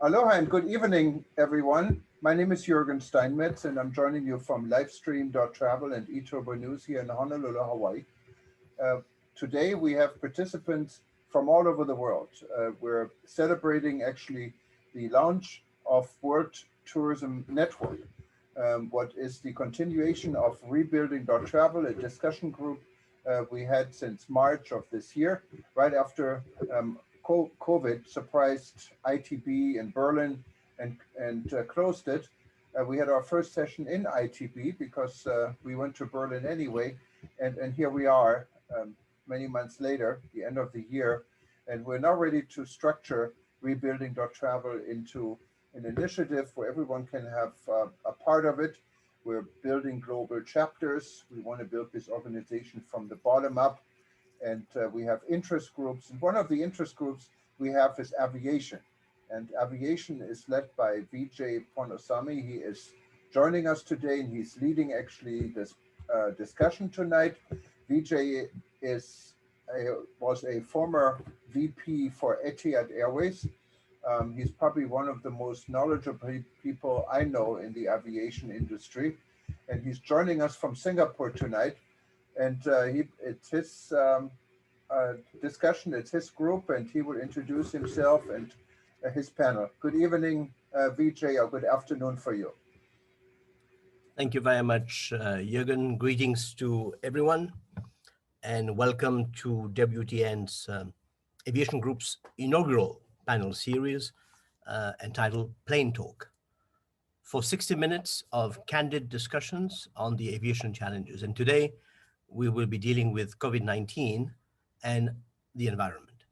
Aloha and good evening, everyone. My name is Jürgen Steinmetz, and I'm joining you from Livestream.travel and eTurbo News here in Honolulu, Hawaii. Uh, Today, we have participants from all over the world. We're celebrating actually the launch of World Tourism Network, what is the continuation of Rebuilding.travel, a discussion group we had since March of this year, right after COVID surprised ITB in Berlin and closed it. We had our first session in ITB because we went to Berlin anyway, and here we are many months later, the end of the year, and we're now ready to structure Rebuilding.travel into an initiative where everyone can have a part of it. We're building global chapters. We want to build this organization from the bottom up, and we have interest groups. And one of the interest groups we have is aviation. And aviation is led by Vijay Ponosami. He is joining us today, and he's leading actually this discussion tonight. Vijay was a former VP for Etihad Airways. He's probably one of the most knowledgeable people I know in the aviation industry, and he's joining us from Singapore tonight. And it's his discussion, it's his group, and he will introduce himself and his panel. Good evening, Vijay, or good afternoon for you. Thank you very much, Jürgen. Greetings to everyone, and welcome to WTN's Aviation Group's inaugural panel series entitled Plane Talk, for 60 minutes of candid discussions on the aviation challenges. And today, we will be dealing with COVID-19 and the environment.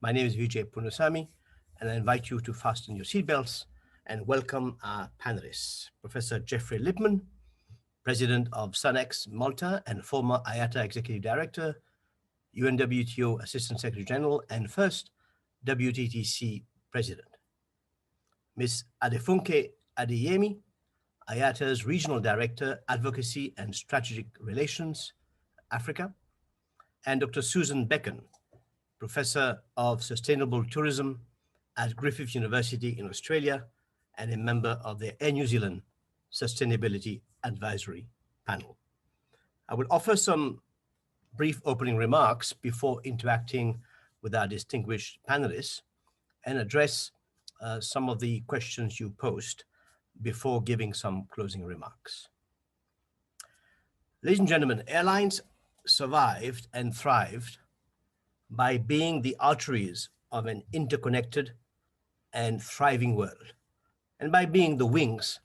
My name is Vijay Punasamy, and I invite you to fasten your seatbelts and welcome our panelists. Professor Jeffrey Lipman, President of SunX Malta and former IATA Executive Director, UNWTO Assistant Secretary General, and first WTTC President. Ms. Adefunke Adeyemi, IATA's Regional Director, Advocacy and Strategic Relations, Africa, and Dr. Susan Becken, Professor of Sustainable Tourism at Griffith University in Australia, and a member of the Air New Zealand Sustainability Advisory Panel. I will offer some brief opening remarks before interacting with our distinguished panelists and address some of the questions you posed before giving some closing remarks. Ladies and gentlemen, airlines survived and thrived by being the arteries of an interconnected and thriving world, and by being the wings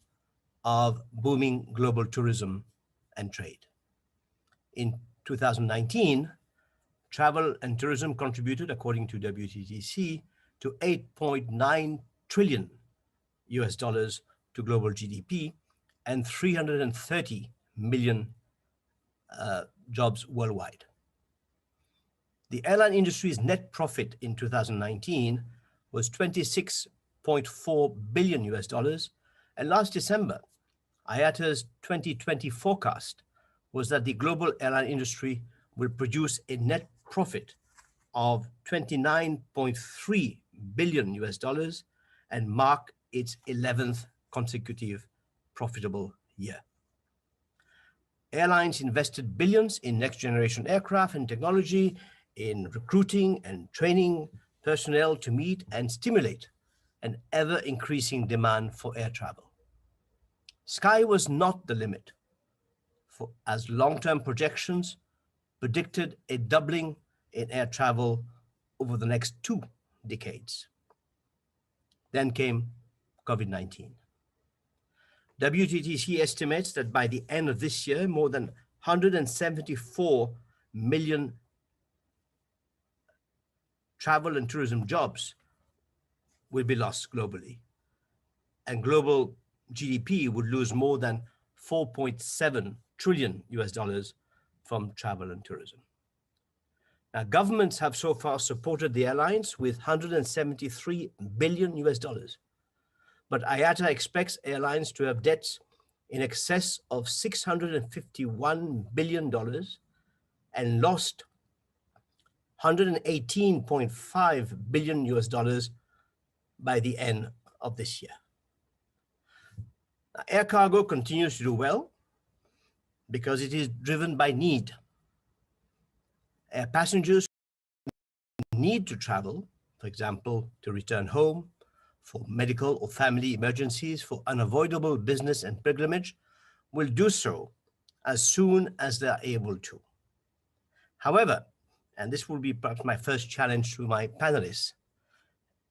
of booming global tourism and trade. In 2019, travel and tourism contributed, according to WTTC, to 8.9 trillion US dollars to global GDP and 330 million jobs worldwide. The airline industry's net profit in 2019 was 26.4 billion US dollars, and last December, IATA's 2020 forecast was that the global airline industry will produce a net profit of 29.3 billion US dollars and mark its 11th consecutive profitable year. Airlines invested billions in next generation aircraft and technology, in recruiting and training personnel to meet and stimulate an ever increasing demand for air travel. Sky was not the limit, as long-term projections predicted a doubling in air travel over the next 2 decades. Then came COVID-19. WTTC estimates that by the end of this year, more than 174 million travel and tourism jobs will be lost globally, and global GDP would lose more than 4.7 trillion US dollars from travel and tourism. Now, governments have so far supported the airlines with 173 billion US dollars, but IATA expects airlines to have debts in excess of $651 billion and lost 118.5 billion US dollars by the end of this year. Now, air cargo continues to do well because it is driven by need. Air passengers need to travel, for example, to return home, for medical or family emergencies, for unavoidable business and pilgrimage, will do so as soon as they are able to. However, and this will be perhaps my first challenge to my panelists,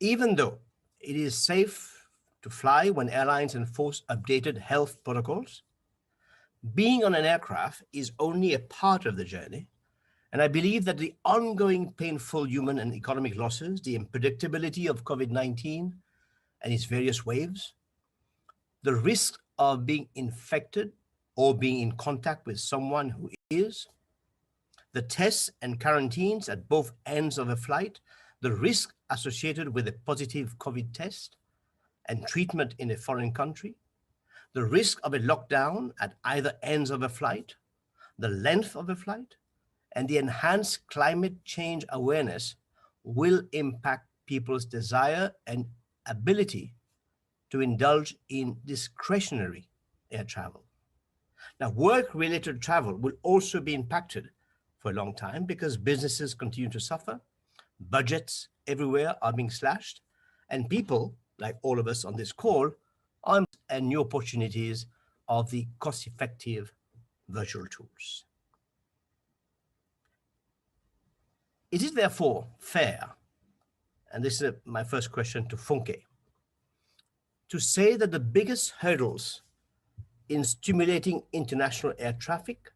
even though it is safe to fly when airlines enforce updated health protocols, being on an aircraft is only a part of the journey. And I believe that the ongoing painful human and economic losses, the unpredictability of COVID-19 and its various waves, the risk of being infected or being in contact with someone who is, the tests and quarantines at both ends of a flight, the risk associated with a positive COVID test and treatment in a foreign country, the risk of a lockdown at either ends of a flight, the length of a flight, and the enhanced climate change awareness will impact people's desire and ability to indulge in discretionary air travel. Now, work-related travel will also be impacted for a long time because businesses continue to suffer, budgets everywhere are being slashed, and people, like all of us on this call, are and new opportunities of the cost-effective virtual tools. Is it therefore fair, and this is my first question to Funke, to say that the biggest hurdles in stimulating international air traffic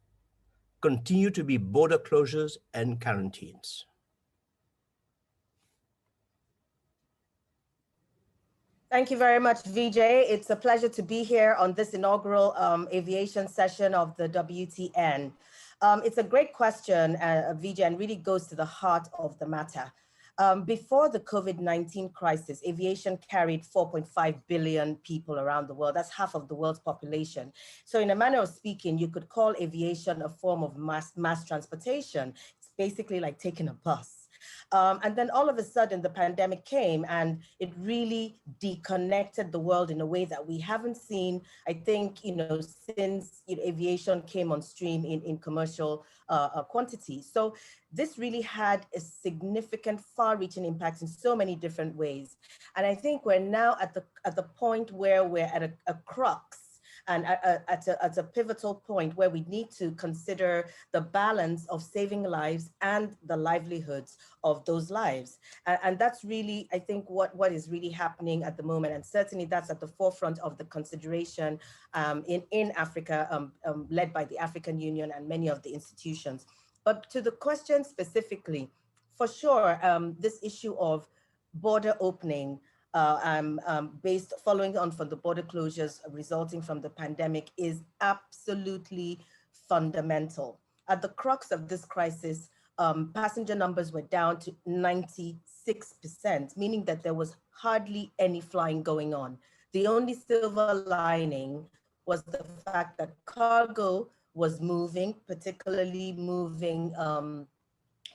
continue to be border closures and quarantines? Thank you very much, Vijay. It's a pleasure to be here on this inaugural aviation session of the WTN. It's a great question, Vijay, and really goes to the heart of the matter. Before the COVID-19 crisis, aviation carried 4.5 billion people around the world. That's half of the world's population. So in a manner of speaking, you could call aviation a form of mass transportation. It's basically like taking a bus. And then all of a sudden the pandemic came and it really deconnected the world in a way that we haven't seen, I think, since aviation came on stream in commercial quantities. So this really had a significant far-reaching impact in so many different ways. And I think we're now at the point where we're at a crux and at a pivotal point where we need to consider the balance of saving lives and the livelihoods of those lives. And that's really, I think, what is really happening at the moment. And certainly that's at the forefront of the consideration in Africa, led by the African Union and many of the institutions. But to the question specifically, for sure, this issue of border opening, based following on from the border closures resulting from the pandemic is absolutely fundamental. At the crux of this crisis, passenger numbers were down to 96%, meaning that there was hardly any flying going on. The only silver lining was the fact that cargo was moving, particularly moving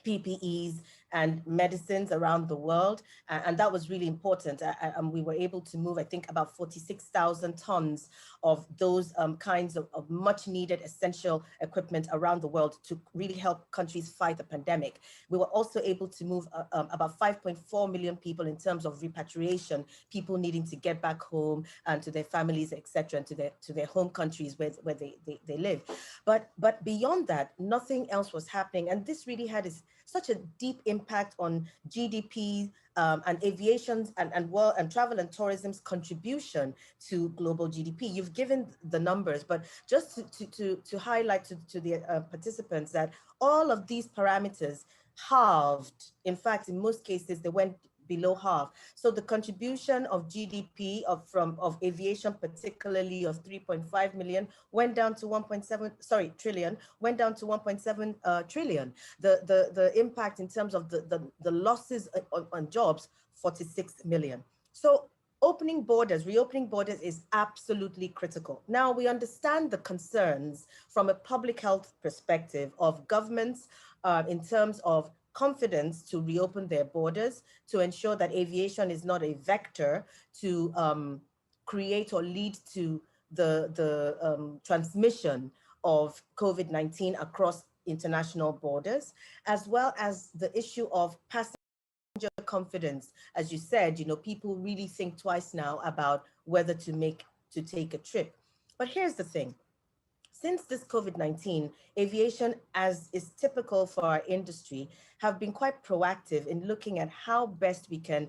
PPEs and medicines around the world. And that was really important. And we were able to move, I think, about 46,000 tons of those kinds of much needed essential equipment around the world to really help countries fight the pandemic. We were also able to move about 5.4 million people in terms of repatriation, people needing to get back home and to their families, etc., and to their home countries where they live. But beyond that, nothing else was happening. And this really had such a deep impact on GDP and aviation's and travel and tourism's contribution to global GDP. You've given the numbers, but just to highlight to the participants that all of these parameters halved. In fact, in most cases, they went below half. So the contribution of GDP of aviation, particularly of 3.5 million, went down to 1.7 trillion, went down to 1.7 trillion. The impact in terms of the losses on jobs, 46 million. So reopening borders is absolutely critical. Now we understand the concerns from a public health perspective of governments in terms of confidence to reopen their borders, to ensure that aviation is not a vector to create or lead to the transmission of COVID-19 across international borders, as well as the issue of passenger confidence. As you said, people really think twice now about whether to take a trip. But here's the thing. Since this COVID-19, aviation, as is typical for our industry, have been quite proactive in looking at how best we can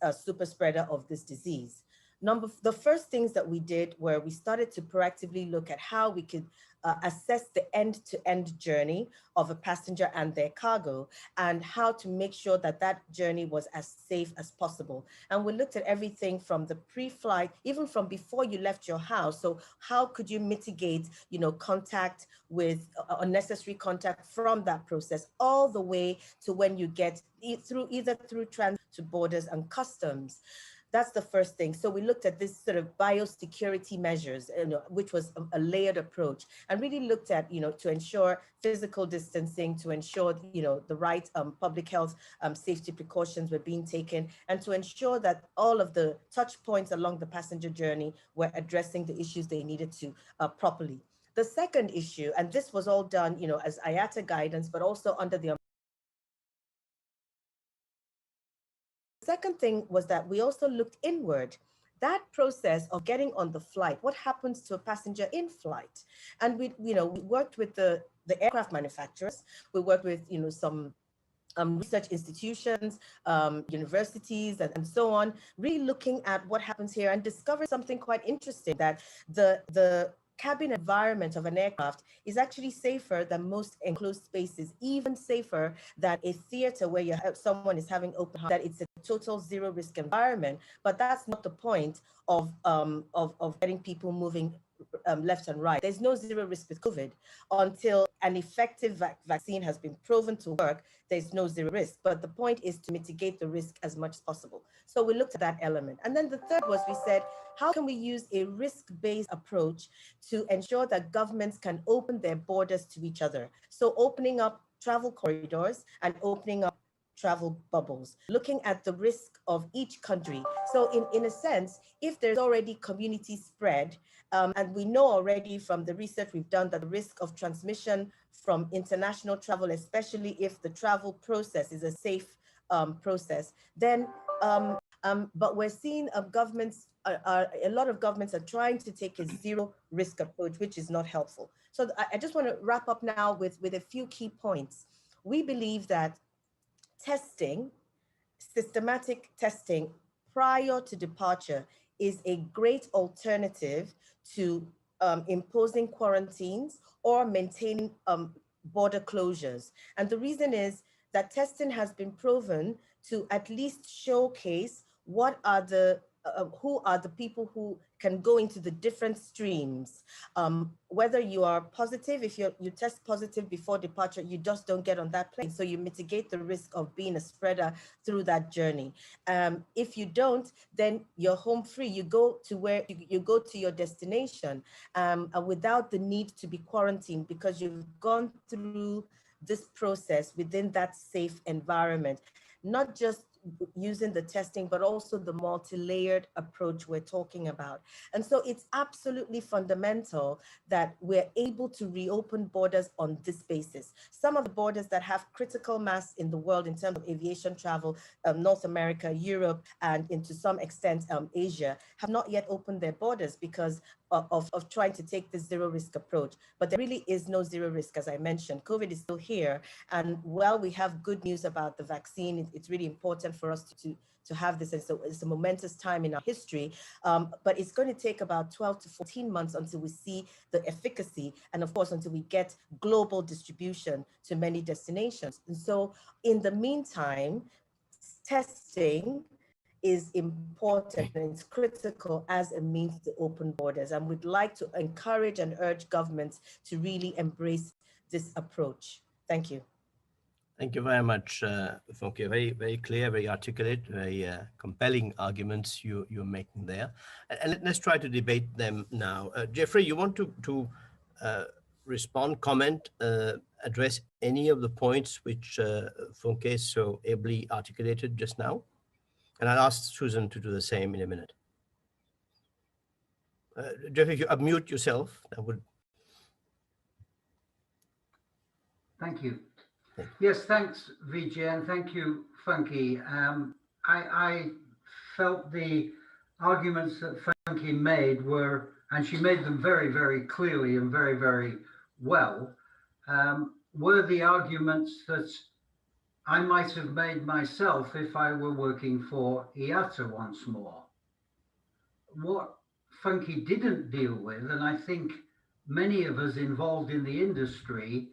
a super spreader of this disease. The first things that we did were we started to proactively look at how we could assess the end-to-end journey of a passenger and their cargo, and how to make sure that that journey was as safe as possible. And we looked at everything from the pre-flight, even from before you left your house. So how could you mitigate, contact with unnecessary contact from that process, all the way to when you get either through transit to borders and customs. That's the first thing. So we looked at this sort of biosecurity measures, which was a layered approach, and really looked at, to ensure physical distancing, to ensure, the right public health safety precautions were being taken, and to ensure that all of the touch points along the passenger journey were addressing the issues they needed to properly. The second issue, and this was all done, as IATA guidance, but also under the second thing was that we also looked inward. That process of getting on the flight, what happens to a passenger in flight? And we worked with the aircraft manufacturers. We worked with, some research institutions, universities, and so on, really looking at what happens here, and discovered something quite interesting, that the cabin environment of an aircraft is actually safer than most enclosed spaces, even safer than a theater where someone is having open heart, that it's a total zero risk environment. But that's not the point of getting people moving left and right. There's no zero risk with COVID until an effective vaccine has been proven to work. There's no zero risk, but the point is to mitigate the risk as much as possible. So we looked at that element. And then the third was, we said, how can we use a risk-based approach to ensure that governments can open their borders to each other? So opening up travel corridors and opening up travel bubbles, looking at the risk of each country. So in a sense, if there's already community spread, and we know already from the research we've done that the risk of transmission from international travel, especially if the travel process is a safe process, then, but we're seeing governments, a lot of governments are trying to take a zero risk approach, which is not helpful. So I just want to wrap up now with a few key points. We believe that testing, systematic testing prior to departure, is a great alternative to imposing quarantines or maintaining border closures. And the reason is that testing has been proven to at least showcase what are the who are the people who can go into the different streams. Whether you are positive, if you test positive before departure, you just don't get on that plane. So you mitigate the risk of being a spreader through that journey. If you don't, then you're home free. You go to where you go to your destination without the need to be quarantined, because you've gone through this process within that safe environment. Not just using the testing, but also the multi-layered approach we're talking about. And so it's absolutely fundamental that we're able to reopen borders on this basis. Some of the borders that have critical mass in the world in terms of aviation travel, North America, Europe, and to some extent Asia, have not yet opened their borders because of trying to take this zero risk approach. But there really is no zero risk, as I mentioned. COVID is still here. And while we have good news about the vaccine, it's really important for us to have this. And so it's a momentous time in our history, but it's going to take about 12 to 14 months until we see the efficacy, and of course, until we get global distribution to many destinations. And so in the meantime, testing is important and it's critical as a means to open borders. And we'd like to encourage and urge governments to really embrace this approach. Thank you. Thank you very much, Funke. Very clear, very articulate, very compelling arguments you're making there. And let's try to debate them now. Jeffrey, you want to respond, comment, address any of the points which Funke so ably articulated just now? And I'll ask Susan to do the same in a minute. Jeffrey, if you unmute yourself, that would... Thank you. Yes, thanks, Vijay, and thank you, Funke. I felt the arguments that Funke made were, and she made them very clearly and very well, were the arguments that I might have made myself if I were working for IATA once more. What Funke didn't deal with, and I think many of us involved in the industry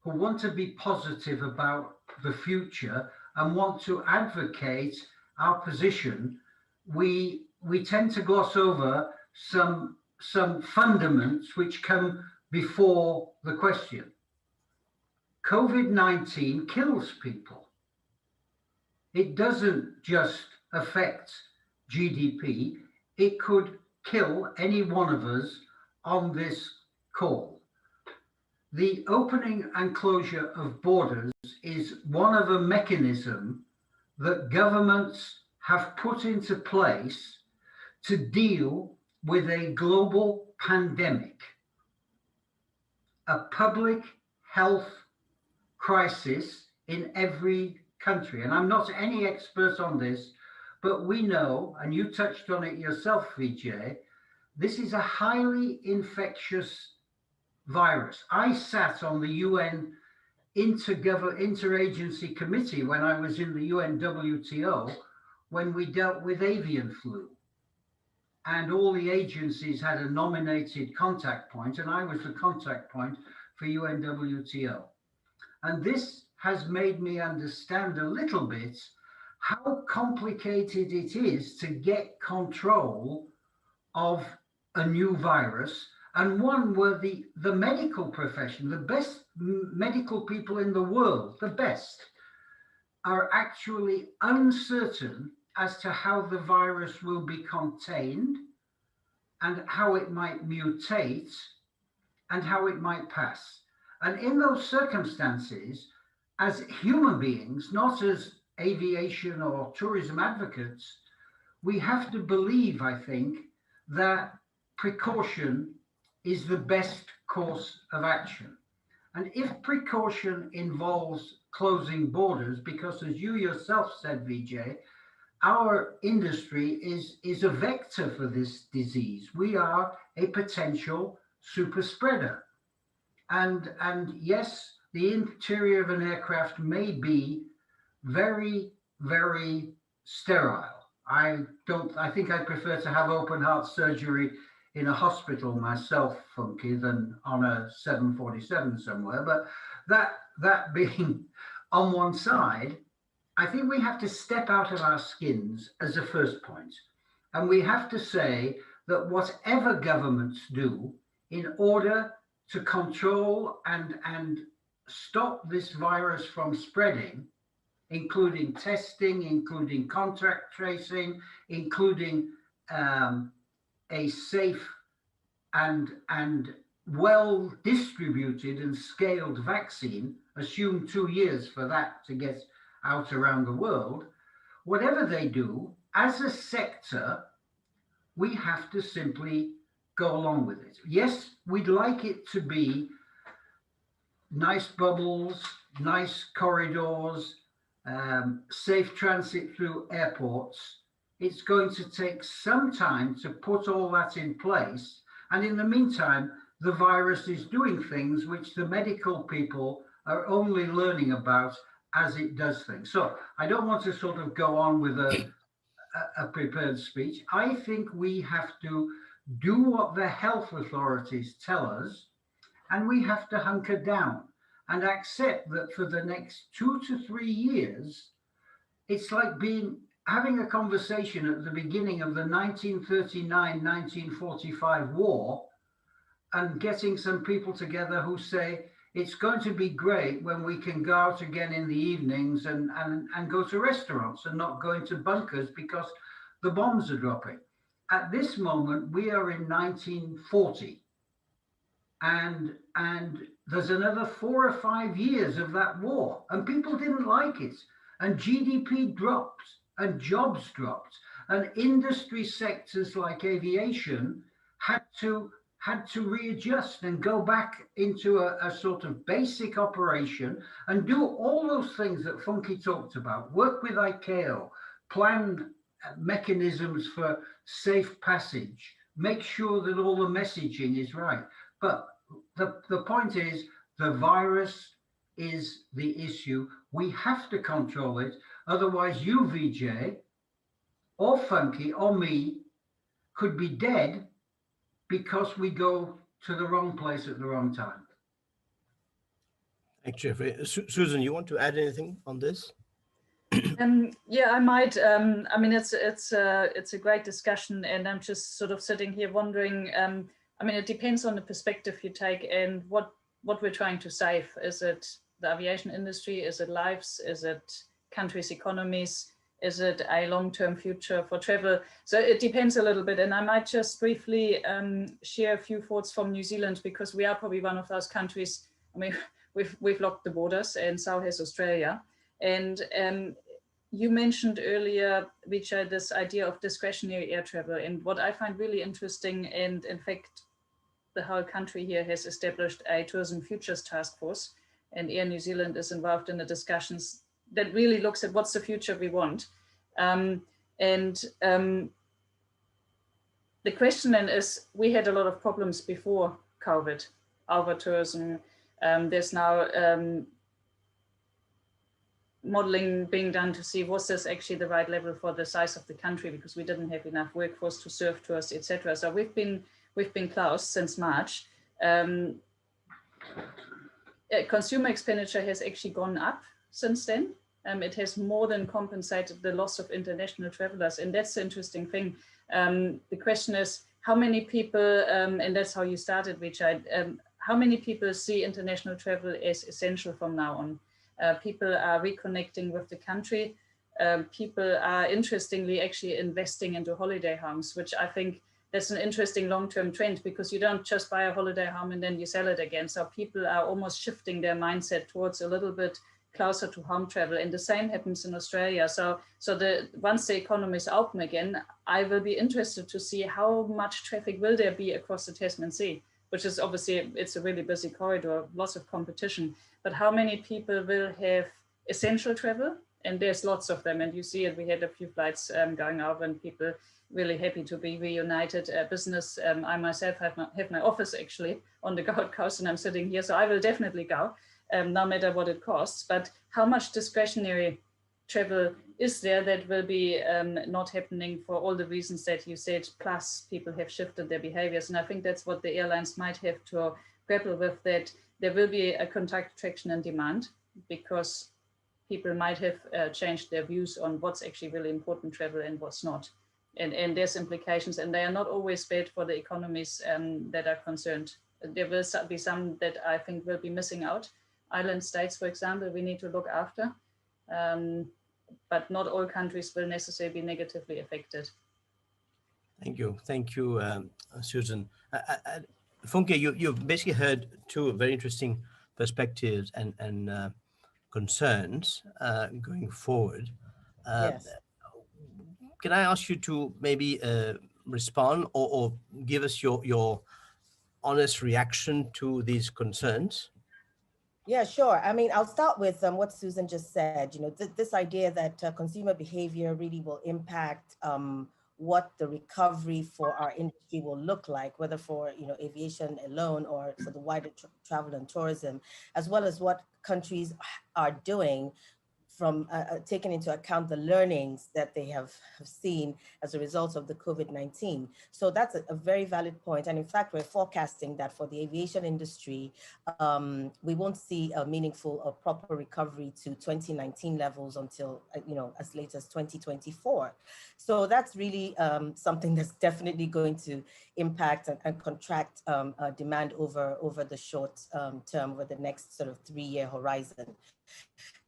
who want to be positive about the future and want to advocate our position, we tend to gloss over some fundaments which come before the question. COVID-19 kills people. It doesn't just affect GDP, it could kill any one of us on this call. The opening and closure of borders is one of a mechanism that governments have put into place to deal with a global pandemic, a public health crisis in every country. And I'm not any expert on this, but we know, and you touched on it yourself, Vijay, this is a highly infectious virus. I sat on the UN Interagency Committee when I was in the UNWTO, when we dealt with avian flu. And all the agencies had a nominated contact point, and I was the contact point for UNWTO. And this has made me understand a little bit how complicated it is to get control of a new virus, and one where the medical profession, the best medical people in the world, the best, are actually uncertain as to how the virus will be contained and how it might mutate and how it might pass. And in those circumstances, as human beings, not as aviation or tourism advocates, we have to believe, I think, that precaution is the best course of action. And if precaution involves closing borders, because as you yourself said, Vijay, our industry is a vector for this disease. We are a potential super spreader. And yes, the interior of an aircraft may be very sterile. I think I prefer to have open heart surgery in a hospital myself, Funke, than on a 747 somewhere. But that being on one side, I think we have to step out of our skins as a first point. And we have to say that whatever governments do in order to control and stop this virus from spreading, including testing, including contact tracing, including a safe and well distributed and scaled vaccine, assume 2 years for that to get out around the world, whatever they do, as a sector, we have to simply go along with it. Yes, we'd like it to be nice bubbles, nice corridors, safe transit through airports. It's going to take some time to put all that in place. And in the meantime, the virus is doing things which the medical people are only learning about as it does things. So I don't want to sort of go on with a prepared speech. I think we have to do what the health authorities tell us, and we have to hunker down and accept that for the next 2 to 3 years, it's like having a conversation at the beginning of the 1939-1945 war and getting some people together who say, It's going to be great when we can go out again in the evenings and go to restaurants and not go into bunkers because the bombs are dropping. At this moment, we are in 1940, and there's another 4 or 5 years of that war, and people didn't like it, and GDP dropped, and jobs dropped, and industry sectors like aviation had to readjust and go back into a sort of basic operation and do all those things that Funky talked about. Work with ICAO, plan mechanisms for safe passage, make sure that all the messaging is right. But the point is, the virus is the issue. We have to control it. Otherwise, you, VJ, or Funky, or me, could be dead because we go to the wrong place at the wrong time. Thanks, Jeffrey. Susan, you want to add anything on this? Yeah, I might. I mean, it's a great discussion, and I'm just sort of sitting here wondering. I mean, it depends on the perspective you take and what we're trying to save. Is it the aviation industry? Is it lives? Is it countries' economies? Is it a long-term future for travel? So it depends a little bit. And I might just briefly share a few thoughts from New Zealand, because we are probably one of those countries. I mean, we've locked the borders, and so has Australia. And you mentioned earlier, Richard, this idea of discretionary air travel. And what I find really interesting, and in fact, the whole country here has established a tourism futures task force, and Air New Zealand is involved in the discussions that really looks at what's the future we want. The question then is, we had a lot of problems before COVID, over tourism. There's now modeling being done to see was this actually the right level for the size of the country, because we didn't have enough workforce to serve tourists, etc. So we've been closed since March. Consumer expenditure has actually gone up since then. It has more than compensated the loss of international travelers, and that's the interesting thing. The question is, how many people, and that's how you started, Richard, how many people see international travel as essential from now on? People are reconnecting with the country. People are interestingly actually investing into holiday homes, which I think that's an interesting long-term trend, because you don't just buy a holiday home and then you sell it again. So people are almost shifting their mindset towards a little bit closer to home travel, and the same happens in Australia. So once the economy is open again, I will be interested to see how much traffic will there be across the Tasman Sea, which is obviously, it's a really busy corridor, lots of competition, but how many people will have essential travel? And there's lots of them, and you see it. We had a few flights going over, and people really happy to be reunited. Business, I myself have my office actually on the Gold Coast, and I'm sitting here, so I will definitely go. No matter what it costs. But how much discretionary travel is there that will be not happening for all the reasons that you said, plus people have shifted their behaviors. And I think that's what the airlines might have to grapple with, that there will be a contraction in demand, because people might have changed their views on what's actually really important travel and what's not. And there's implications, and they are not always bad for the economies that are concerned. There will be some that I think will be missing out. Island states, for example, we need to look after, but not all countries will necessarily be negatively affected. Thank you, Susan. Funke, you've basically heard two very interesting perspectives and concerns going forward. Yes. Can I ask you to maybe respond or give us your honest reaction to these concerns? Yeah, sure. I mean, I'll start with what Susan just said. You know, this idea that consumer behavior really will impact what the recovery for our industry will look like, whether for aviation alone or for the wider travel and tourism, as well as what countries are doing from taking into account the learnings that they have seen as a result of the COVID-19. So that's a very valid point. And in fact, we're forecasting that for the aviation industry, we won't see a meaningful or proper recovery to 2019 levels until, as late as 2024. So that's really something that's definitely going to impact and contract demand over the short term, over the next sort of 3-year horizon.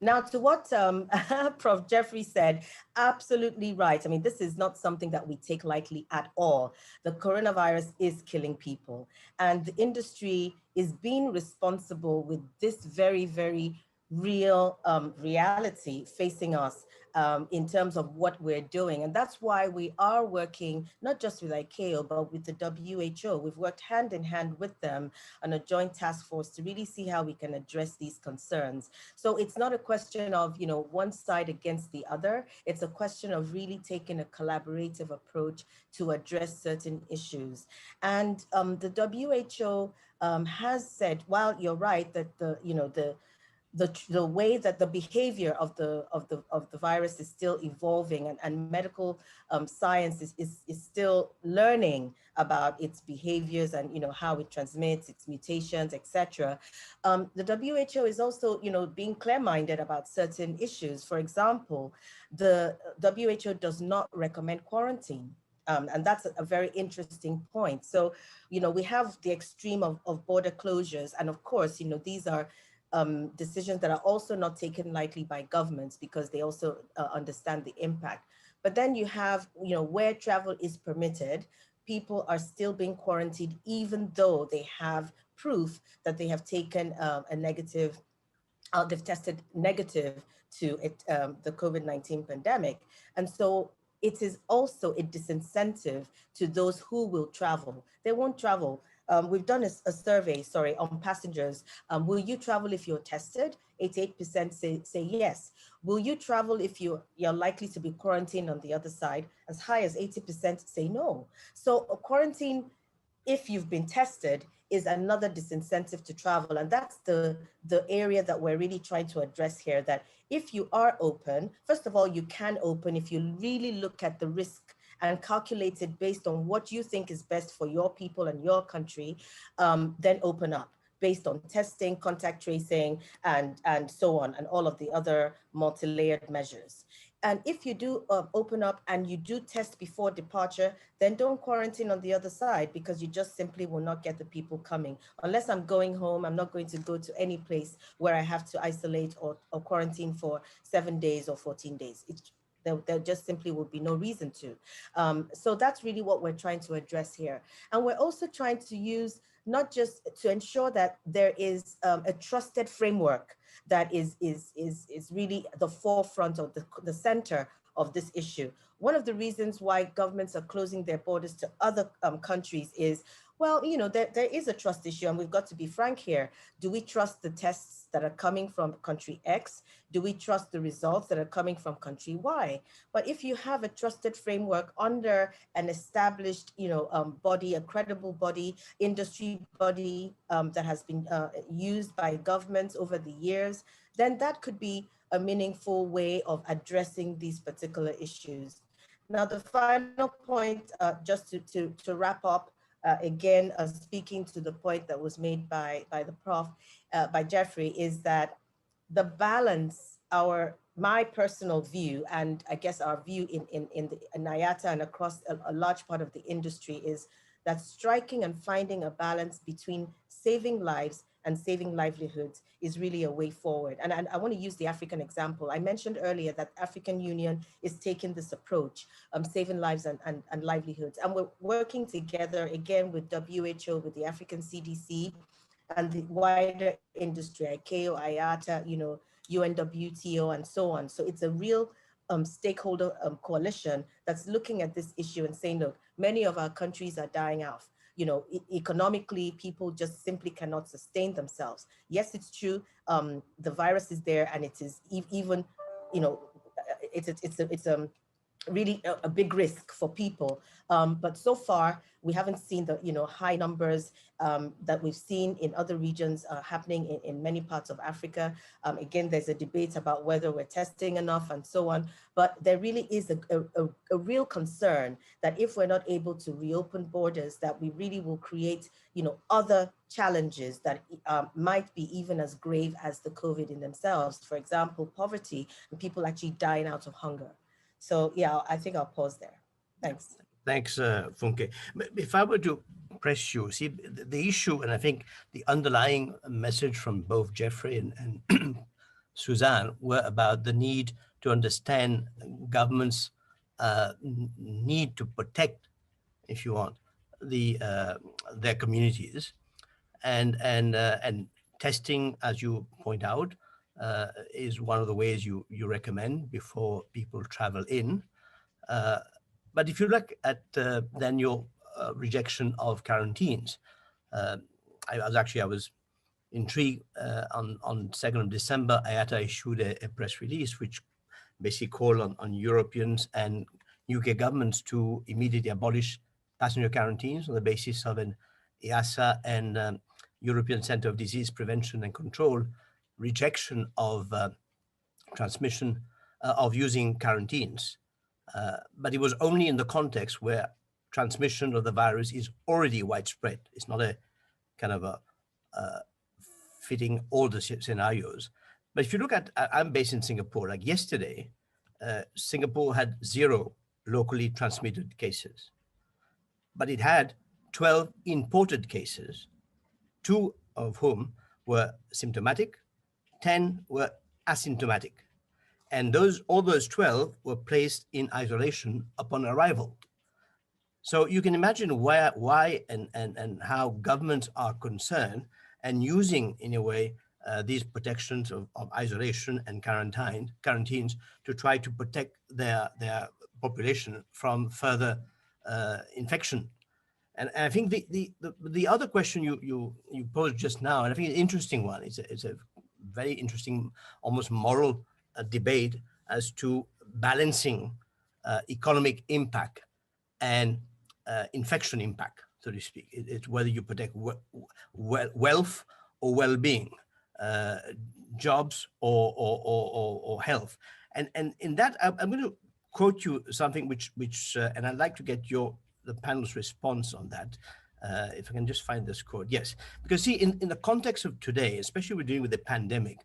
Now, to what Prof. Jeffrey said, absolutely right. I mean, this is not something that we take lightly at all. The coronavirus is killing people, and the industry is being responsible with this very, very real reality facing us in terms of what we're doing. And that's why we are working not just with ICAO, but with the WHO. We've worked hand in hand with them on a joint task force to really see how we can address these concerns. So it's not a question of, one side against the other. It's a question of really taking a collaborative approach to address certain issues. And the WHO has said, while you're right that the way that the behavior of the virus is still evolving, and medical science is still learning about its behaviors and how it transmits, its mutations, etc. The WHO is also being clear-minded about certain issues. For example, the WHO does not recommend quarantine. And that's a very interesting point. So, we have the extreme of border closures. And of course, these are decisions that are also not taken lightly by governments, because they also understand the impact. But then you have, where travel is permitted, people are still being quarantined, even though they have proof that they have taken a negative, they've tested negative to the COVID-19 pandemic. And so it is also a disincentive to those who will travel. They won't travel. We've done a survey, on passengers. Will you travel if you're tested? 88% say yes. Will you travel if you're likely to be quarantined on the other side? As high as 80% say no. So a quarantine, if you've been tested, is another disincentive to travel. And that's the area that we're really trying to address here, that if you are open, first of all, you can open if you really look at the risk and calculate it based on what you think is best for your people and your country, then open up based on testing, contact tracing, and so on, and all of the other multi-layered measures. And if you do open up and you do test before departure, then don't quarantine on the other side, because you just simply will not get the people coming. Unless I'm going home, I'm not going to go to any place where I have to isolate or quarantine for 7 days or 14 days. There just simply would be no reason to. So that's really what we're trying to address here. And we're also trying to use, not just to ensure that there is a trusted framework that is really the forefront of the center of this issue. One of the reasons why governments are closing their borders to other countries is, well, there is a trust issue, and we've got to be frank here. Do we trust the tests that are coming from country X? Do we trust the results that are coming from country Y? But if you have a trusted framework under an established, body, a credible body, industry body that has been used by governments over the years, then that could be a meaningful way of addressing these particular issues. Now, the final point, just to wrap up, again, speaking to the point that was made by the prof, by Jeffrey, is that the balance, my personal view, and I guess our view in IATA and across a large part of the industry, is that striking and finding a balance between saving lives and saving livelihoods is really a way forward. And I want to use the African example. I mentioned earlier that African Union is taking this approach, saving lives and livelihoods. And we're working together, again, with WHO, with the African CDC, and the wider industry, ICAO, IATA, UNWTO, and so on. So it's a real stakeholder coalition that's looking at this issue and saying, look, many of our countries are dying off. Economically, people just simply cannot sustain themselves. Yes, it's true. The virus is there, and it is even, it's really a big risk for people. But so far, we haven't seen the high numbers that we've seen in other regions happening in many parts of Africa. Again, there's a debate about whether we're testing enough and so on. But there really is a real concern that if we're not able to reopen borders, that we really will create other challenges that might be even as grave as the COVID in themselves. For example, poverty and people actually dying out of hunger. So yeah, I think I'll pause there. Thanks. Thanks, Funke. If I were to press you, see the issue, and I think the underlying message from both Jeffrey and Suzanne were about the need to understand governments' need to protect, if you want, their communities, and testing, as you point out, is one of the ways you recommend before people travel in. But if you look at then your rejection of quarantines, I was intrigued. On 2nd of December, IATA issued a press release which basically called on Europeans and UK governments to immediately abolish passenger quarantines on the basis of an EASA and European Centre of Disease Prevention and Control rejection of transmission of using quarantines. But it was only in the context where transmission of the virus is already widespread. It's not a kind of a fitting all the scenarios. But if you look at, I'm based in Singapore, like yesterday, Singapore had 0 locally transmitted cases, but it had 12 imported cases, 2 of whom were symptomatic, 10 were asymptomatic. And all those 12 were placed in isolation upon arrival. So you can imagine why and how governments are concerned and using, in a way, these protections of isolation and quarantines to try to protect their population from further infection. And I think the other question you posed just now, and I think an interesting one, it's a very interesting, almost moral debate as to balancing economic impact and infection impact, so to speak. It's whether you protect wealth or well-being, jobs or health. And in that, I'm going to quote you something which and I'd like to get the panel's response on that. If I can just find this quote. Yes, because see, in the context of today, especially we're dealing with the pandemic,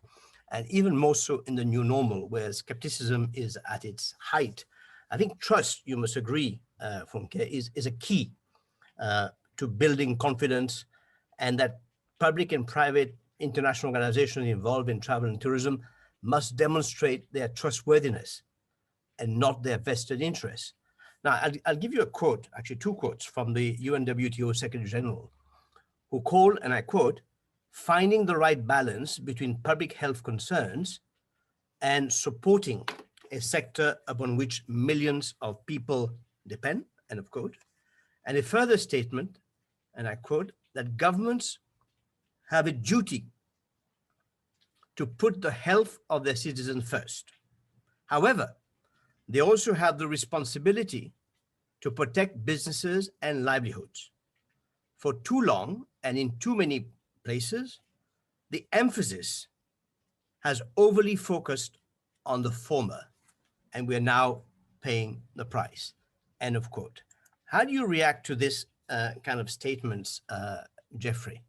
and even more so in the new normal, where skepticism is at its height, I think trust, you must agree, Funke, is a key to building confidence, and that public and private international organizations involved in travel and tourism must demonstrate their trustworthiness and not their vested interests. Now, I'll give you a quote, actually 2 quotes from the UNWTO Secretary General, who called, and I quote, "finding the right balance between public health concerns and supporting a sector upon which millions of people depend," end of quote. And a further statement, and I quote, that governments have a duty to put the health of their citizens first. However, they also have the responsibility to protect businesses and livelihoods. For too long and in too many places, the emphasis has overly focused on the former, and we are now paying the price, end of quote. How do you react to this kind of statements, Jeffrey?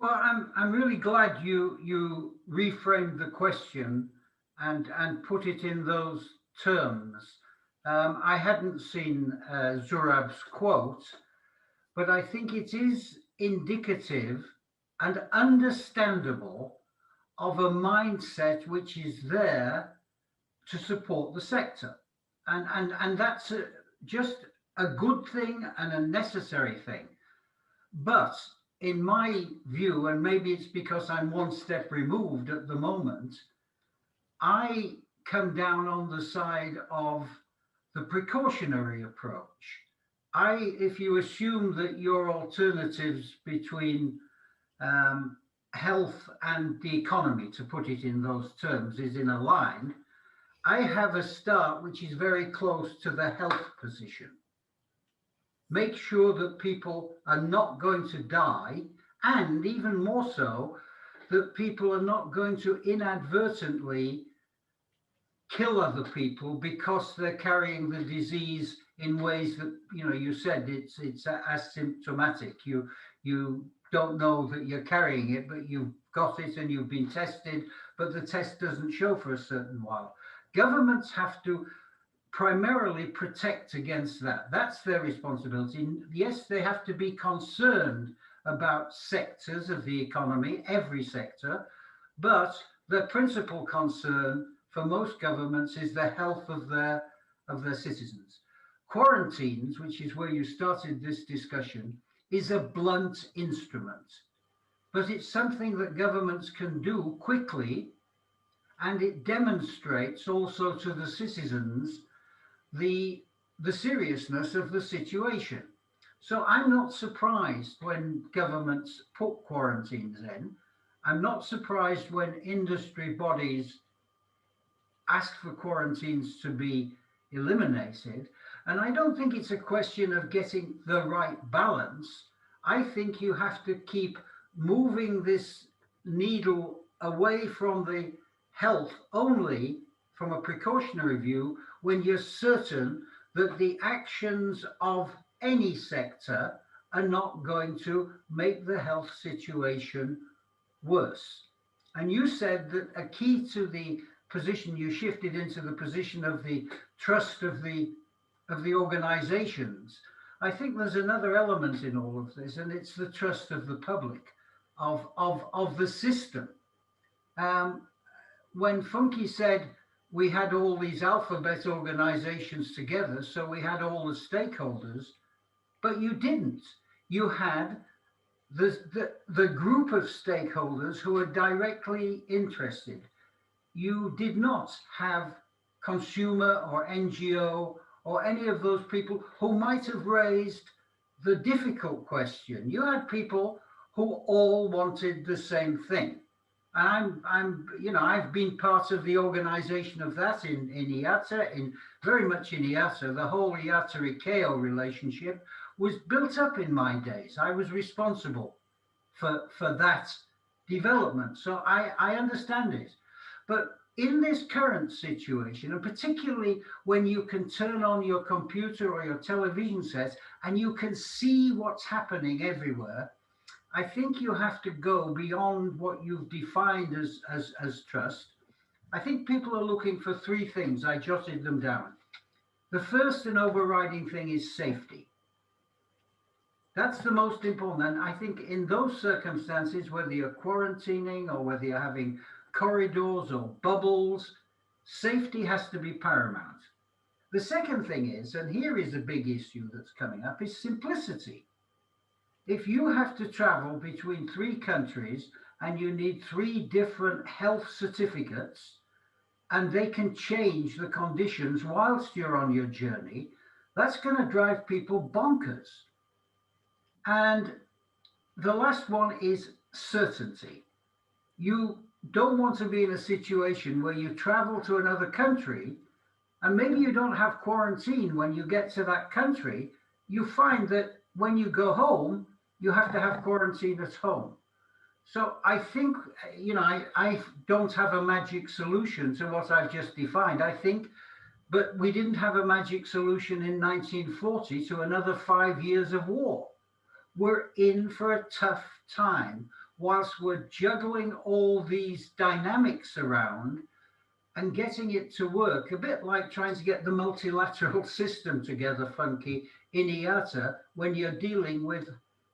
Well, I'm really glad you reframed the question and put it in those terms. I hadn't seen Zurab's quote, but I think it is indicative and understandable of a mindset which is there to support the sector. And that's just a good thing and a necessary thing. But in my view, and maybe it's because I'm one step removed at the moment, I come down on the side of the precautionary approach. If you assume that your alternatives between health and the economy, to put it in those terms, is in a line, I have a start which is very close to the health position. Make sure that people are not going to die, and even more so, that people are not going to inadvertently kill other people because they're carrying the disease in ways that, you know, you said it's asymptomatic. You don't know that you're carrying it, but you've got it and you've been tested, but the test doesn't show for a certain while. Governments have to primarily protect against that. That's their responsibility. Yes, they have to be concerned about sectors of the economy, every sector, but the principal concern for most governments is the health of their citizens. Quarantines, which is where you started this discussion, is a blunt instrument, but it's something that governments can do quickly, and it demonstrates also to the citizens the seriousness of the situation. So I'm not surprised when governments put quarantines in. I'm not surprised when industry bodies ask for quarantines to be eliminated. And I don't think it's a question of getting the right balance. I think you have to keep moving this needle away from the health only from a precautionary view when you're certain that the actions of any sector are not going to make the health situation worse. And you said that a key to the position, you shifted into the position of the trust of the organizations. I think there's another element in all of this, and it's the trust of the public, of the system. When Funky said we had all these alphabet organizations together, so we had all the stakeholders, but you didn't. You had the group of stakeholders who are directly interested. You did not have consumer or NGO or any of those people who might have raised the difficult question. You had people who all wanted the same thing. And I've been part of the organization of that in IATA, very much in IATA. The whole IATA-ICAO relationship was built up in my days. I was responsible for that development. So I understand it. But in this current situation, and particularly when you can turn on your computer or your television set and you can see what's happening everywhere, I think you have to go beyond what you've defined as trust. I think people are looking for three things. I jotted them down. The first and overriding thing is safety. That's the most important. And I think in those circumstances, whether you're quarantining or whether you're having corridors or bubbles, safety has to be paramount. The second thing is, and here is a big issue that's coming up, is simplicity. If you have to travel between 3 countries and you need 3 different health certificates, and they can change the conditions whilst you're on your journey, that's going to drive people bonkers. And the last one is certainty. You don't want to be in a situation where you travel to another country and maybe you don't have quarantine when you get to that country. You find that when you go home, you have to have quarantine at home. So I think, I don't have a magic solution to what I've just defined. I think, but we didn't have a magic solution in 1940 to another 5 years of war. We're in for a tough time whilst we're juggling all these dynamics around and getting it to work, a bit like trying to get the multilateral system together, Funky, in IATA, when you're dealing with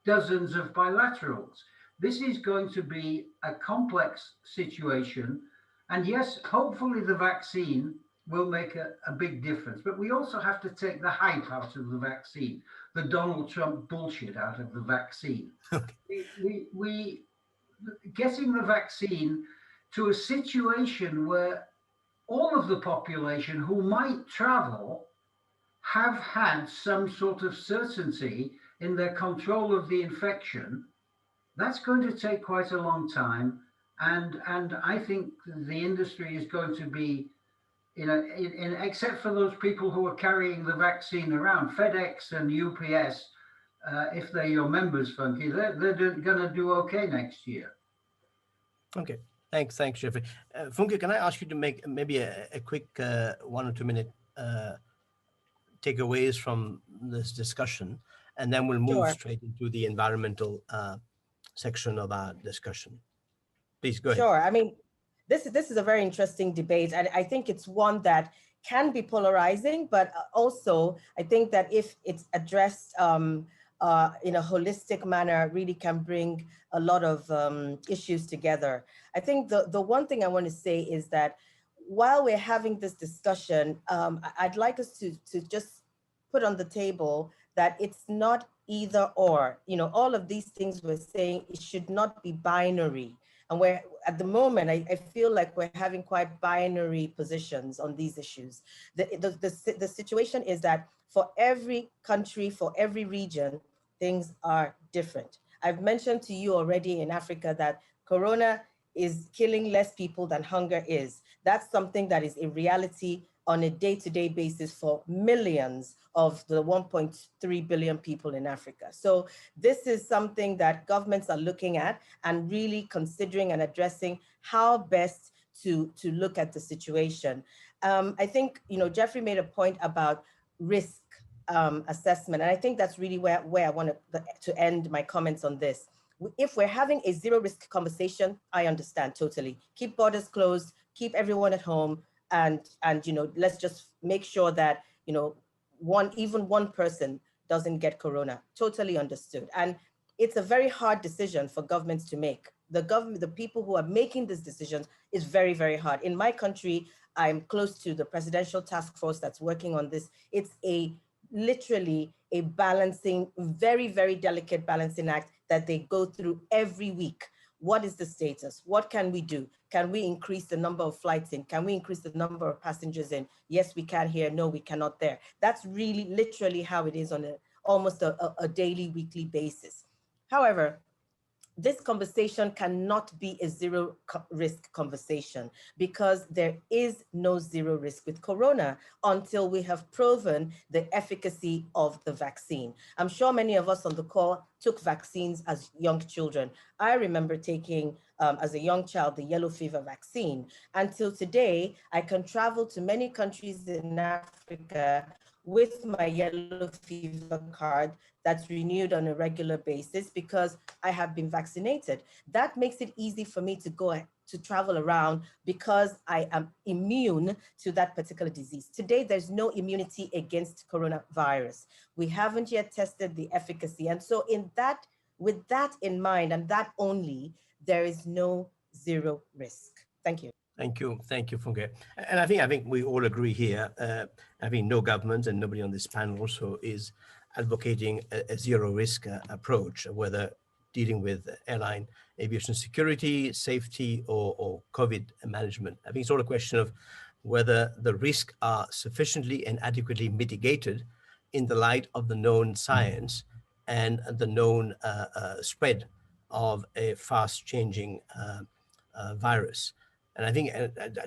dozens of bilaterals. This is going to be a complex situation. And yes, hopefully the vaccine will make a big difference. But we also have to take the hype out of the vaccine, the Donald Trump bullshit out of the vaccine. We getting the vaccine to a situation where all of the population who might travel have had some sort of certainty in their control of the infection, that's going to take quite a long time. And I think the industry is going to be except for those people who are carrying the vaccine around, FedEx and UPS, if they're your members, Funky, they're going to do okay next year. Okay, thanks, Jeffrey. Funke, can I ask you to make maybe a quick 1 or 2 minute takeaways from this discussion, and then we'll move Sure. straight into the environmental section of our discussion. Please go ahead. Sure. I mean, this is a very interesting debate, and I think it's one that can be polarizing, but also I think that if it's addressed in a holistic manner, really can bring a lot of issues together. I think the one thing I want to say is that while we're having this discussion, I'd like us to just put on the table that it's not either or. You know, all of these things we're saying, it should not be binary. And we're at the moment, I feel like we're having quite binary positions on these issues. The situation is that for every country, for every region, things are different. I've mentioned to you already in Africa that Corona is killing less people than hunger is. That's something that is a reality on a day-to-day basis for millions of the 1.3 billion people in Africa. So this is something that governments are looking at and really considering and addressing how best to look at the situation. I think, you know, Jeffrey made a point about risk assessment, and I think that's really where I want to end my comments on this. If we're having a zero risk conversation, I understand totally. Keep borders closed, keep everyone at home, and you know, let's just make sure that, you know, even one person doesn't get Corona. Totally understood. And it's a very hard decision for governments to make. The people who are making these decisions is very, very hard. In my country, I'm close to the presidential task force that's working on this. It's literally a balancing, very, very delicate balancing act that they go through every week. What is the status? What can we do? Can we increase the number of flights in? Can we increase the number of passengers in? Yes, we can here. No, we cannot there. That's really literally how it is on almost a daily, weekly basis. However, this conversation cannot be a zero risk conversation because there is no zero risk with Corona until we have proven the efficacy of the vaccine. I'm sure many of us on the call took vaccines as young children. I remember taking, as a young child, the yellow fever vaccine. Until today, I can travel to many countries in Africa with my yellow fever card that's renewed on a regular basis because I have been vaccinated. That makes it easy for me to go to travel around because I am immune to that particular disease. Today, there's no immunity against coronavirus. We haven't yet tested the efficacy. And so with that in mind, and that only, there is no zero risk. Thank you. Thank you, Funke. And I think we all agree here. I think no government and nobody on this panel also is advocating a zero risk approach, whether dealing with airline aviation security, safety, or COVID management. I think it's all a question of whether the risks are sufficiently and adequately mitigated in the light of the known science and the known spread of a fast changing virus. And I think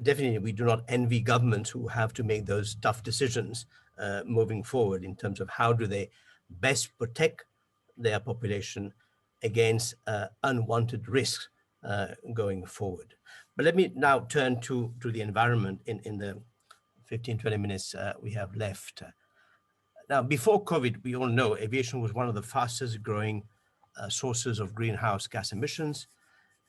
definitely we do not envy governments who have to make those tough decisions moving forward in terms of how do they best protect their population against unwanted risks going forward. But let me now turn to the environment in the 15, 20 minutes we have left. Now, before COVID, we all know aviation was one of the fastest growing sources of greenhouse gas emissions.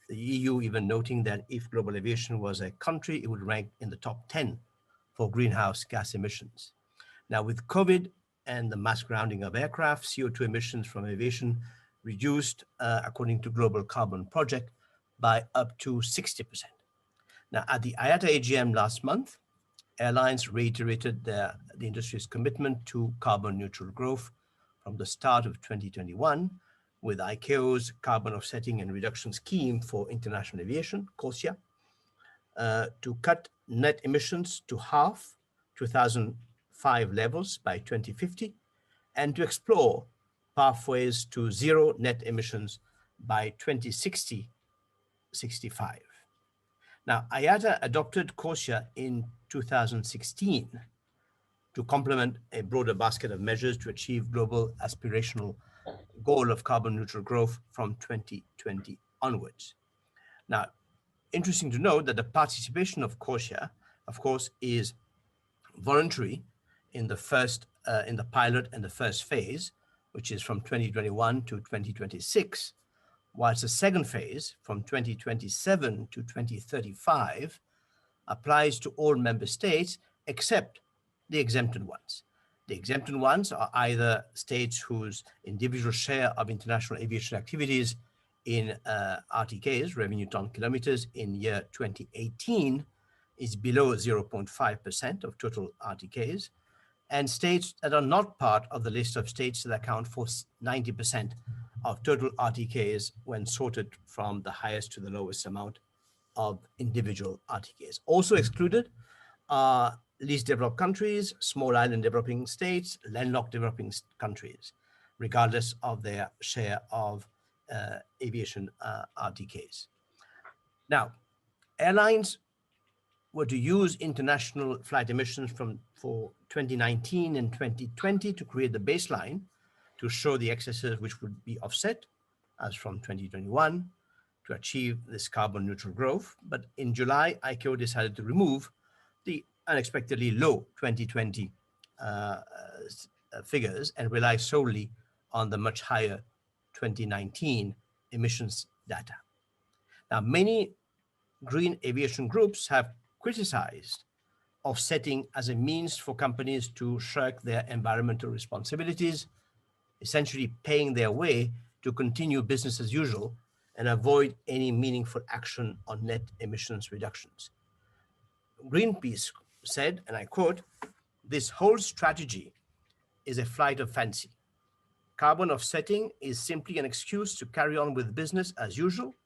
The EU even noting that if global aviation was a country, it would rank in the top 10 for greenhouse gas emissions. Now with COVID and the mass grounding of aircraft, CO2 emissions from aviation reduced, according to Global Carbon Project, by up to 60%. Now at the IATA AGM last month, airlines reiterated the industry's commitment to carbon neutral growth from the start of 2021, with ICAO's Carbon Offsetting and Reduction Scheme for International Aviation, CORSIA, to cut net emissions to half 2005 levels by 2050, and to explore pathways to zero net emissions by 2060-65. Now, IATA adopted CORSIA in 2016 to complement a broader basket of measures to achieve global aspirational goal of carbon neutral growth from 2020 onwards. Now, interesting to note that the participation of CORSIA, of course, is voluntary in the pilot and the first phase, which is from 2021 to 2026, whilst the second phase from 2027 to 2035 applies to all member states except the exempted ones. The exempted ones are either states whose individual share of international aviation activities in RTKs, revenue ton kilometers, in year 2018 is below 0.5% of total RTKs, and states that are not part of the list of states that account for 90% of total RTKs when sorted from the highest to the lowest amount of individual RTKs. Also excluded are least developed countries, small island developing states, landlocked developing countries, regardless of their share of aviation RTKs. Now, airlines were to use international flight emissions for 2019 and 2020 to create the baseline to show the excesses which would be offset as from 2021 to achieve this carbon neutral growth. But in July, ICAO decided to remove the unexpectedly low 2020 figures and rely solely on the much higher 2019 emissions data. Now, many green aviation groups have criticized offsetting as a means for companies to shirk their environmental responsibilities, essentially paying their way to continue business as usual and avoid any meaningful action on net emissions reductions. Greenpeace said, and I quote, "This whole strategy is a flight of fancy. Carbon offsetting is simply an excuse to carry on with business as usual,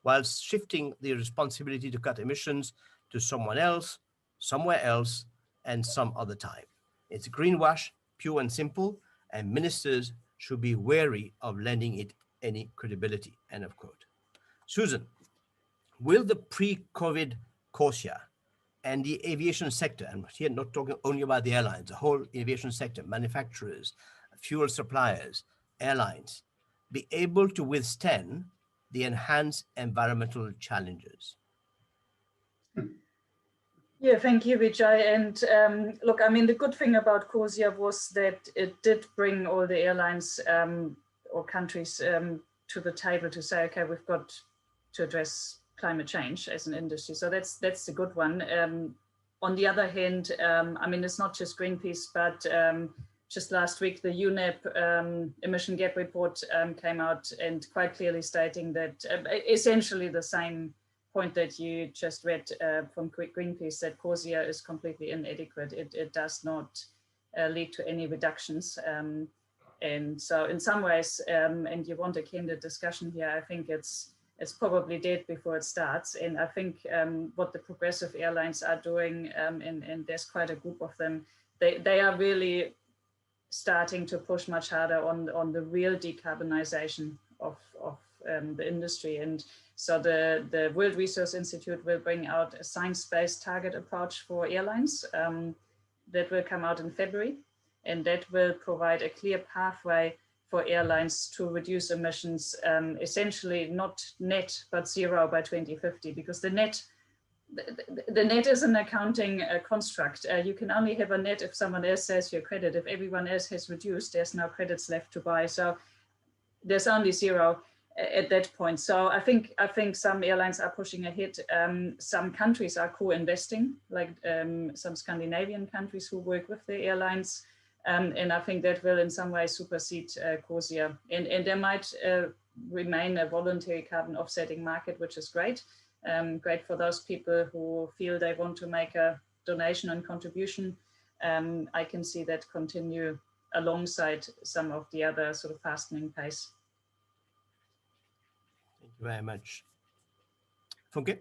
whilst shifting the responsibility to cut emissions to someone else, somewhere else, and some other time. It's greenwash, pure and simple, and ministers should be wary of lending it any credibility," end of quote. Susan, will the pre-COVID CORSIA and the aviation sector, and here not talking only about the airlines, the whole aviation sector, manufacturers, fuel suppliers, airlines, be able to withstand the enhanced environmental challenges? Yeah, thank you, Vijay. And look, I mean, the good thing about CORSIA was that it did bring all the airlines or countries to the table to say, okay, we've got to address climate change as an industry. So that's the good one. On the other hand, I mean, it's not just Greenpeace, but just last week, the UNEP emission gap report came out and quite clearly stating that essentially the same point that you just read from Greenpeace, that CORSIA is completely inadequate. It does not lead to any reductions. And so in some ways, and you want a candid discussion here, I think it's probably dead before it starts. And I think what the progressive airlines are doing, and there's quite a group of them, they are really starting to push much harder on the real decarbonization of the industry. And so the World Resource Institute will bring out a science-based target approach for airlines that will come out in February. And that will provide a clear pathway for airlines to reduce emissions, essentially not net, but zero by 2050, because the net is an accounting construct. You can only have a net if someone else says your credit. If everyone else has reduced, there's no credits left to buy. So there's only zero at that point. So I think some airlines are pushing ahead. Some countries are co-investing, like some Scandinavian countries who work with the airlines. And I think that will in some way supersede CORSIA. And there might remain a voluntary carbon offsetting market, which is great. Great for those people who feel they want to make a donation and contribution. I can see that continue alongside some of the other sort of fastening pace. Thank you very much. Funke?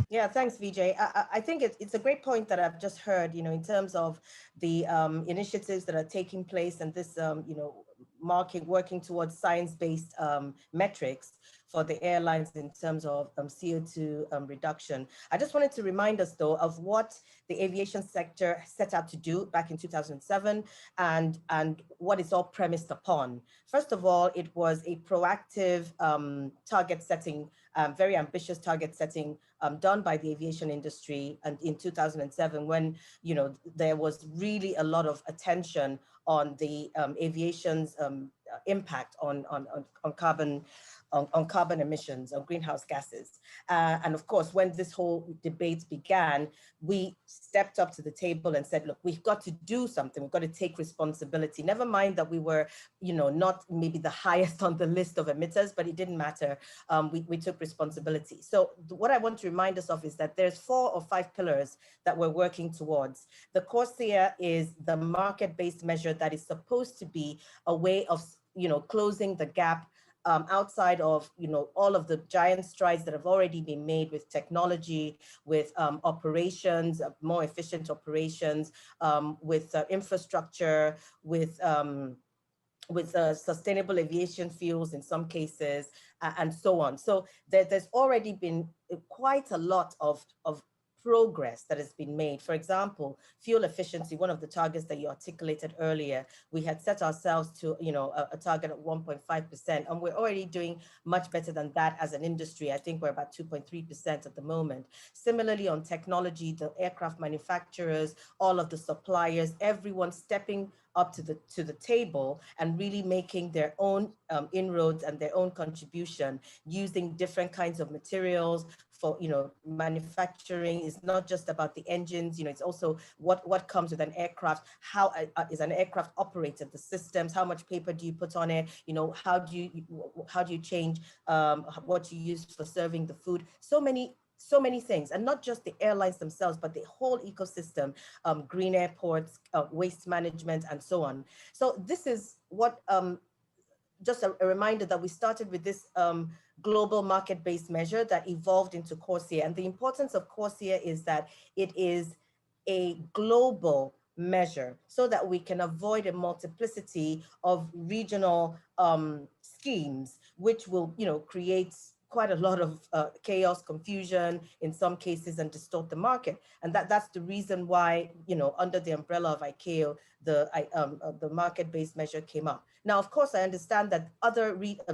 Yeah, thanks, Vijay. I think it's a great point that I've just heard, in terms of the initiatives that are taking place and this, working towards science-based metrics for the airlines in terms of CO2 reduction. I just wanted to remind us, though, of what the aviation sector set out to do back in 2007 and what it's all premised upon. First of all, it was a proactive target setting, very ambitious target setting done by the aviation industry, and in 2007, when there was really a lot of attention on the aviation's impact on carbon emissions, on greenhouse gases. And of course, when this whole debate began, we stepped up to the table and said, look, we've got to do something. We've got to take responsibility. Never mind that we were, not maybe the highest on the list of emitters, but it didn't matter. We took responsibility. So what I want to remind us of is that there's 4 or 5 pillars that we're working towards. The CORSIA is the market-based measure that is supposed to be a way of, closing the gap outside of all of the giant strides that have already been made with technology, with operations, more efficient operations, with infrastructure, with sustainable aviation fuels in some cases, and so on. So there's already been quite a lot of progress that has been made. For example, fuel efficiency, one of the targets that you articulated earlier, we had set ourselves to, a target of 1.5%, and we're already doing much better than that as an industry. I think we're about 2.3% at the moment. Similarly, on technology, the aircraft manufacturers, all of the suppliers, everyone stepping up to the table and really making their own inroads and their own contribution, using different kinds of materials for manufacturing. Is not just about the engines, it's also what comes with an aircraft. How is an aircraft operated, the systems, how much paper do you put on it, how do you change what you use for serving the food. So many things, and not just the airlines themselves, but the whole ecosystem, green airports, waste management, and so on. So this is what, just a reminder that we started with this global market-based measure that evolved into CORSIA. And the importance of CORSIA is that it is a global measure so that we can avoid a multiplicity of regional schemes, which will, create quite a lot of chaos, confusion in some cases, and distort the market. And that's the reason why, under the umbrella of ICAO, the market-based measure came up. Now, of course, I understand that